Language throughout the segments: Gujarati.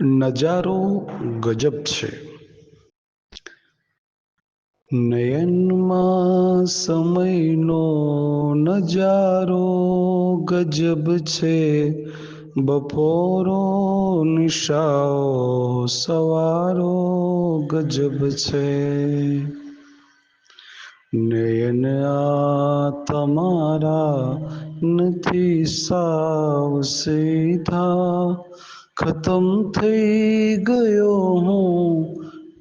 નજારો ગજબ છે. નયનમાં સમયનો નજારો ગજબ છે. બપોરો નિશાઓ સવારો ગજબ છે. નયન આ તમારા નથી સાવ સીધા, ખતમ થઈ ગયો હું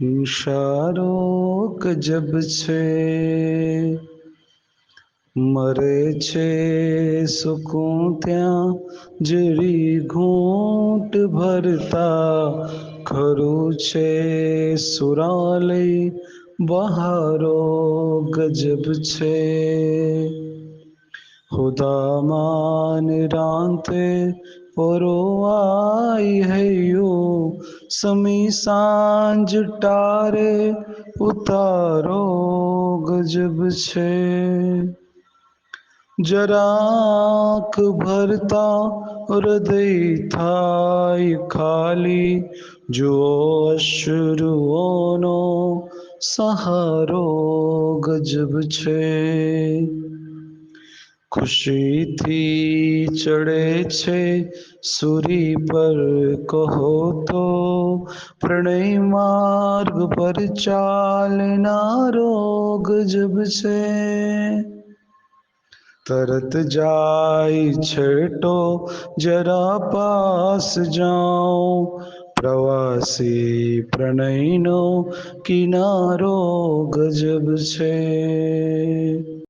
નિશારો ગજબ છે. મરે છે સુકૂન ત્યાં જરી ઘૂંટ ભરતા, ખરું છે સુરાલય બહારો ગજબ છે. ખુદામાં નિરાંતે પરોવાઈ હૈયું, સમી સાંજ ટારે ઉતારો ગજબ છે. જરાક ભરતા હૃદય થાય ખાલી, જુઓ અશ્રુઓનો સહારો ગજબ છે. ખુશીથી ચડે છે સૂરી પર કહો તો, પ્રણય માર્ગ પર ચાલનારો ગજબ છે. તરત જાય છેટો જરા પાસ જાઉં, પ્રવાસી પ્રણયનો કિનારો ગજબ છે.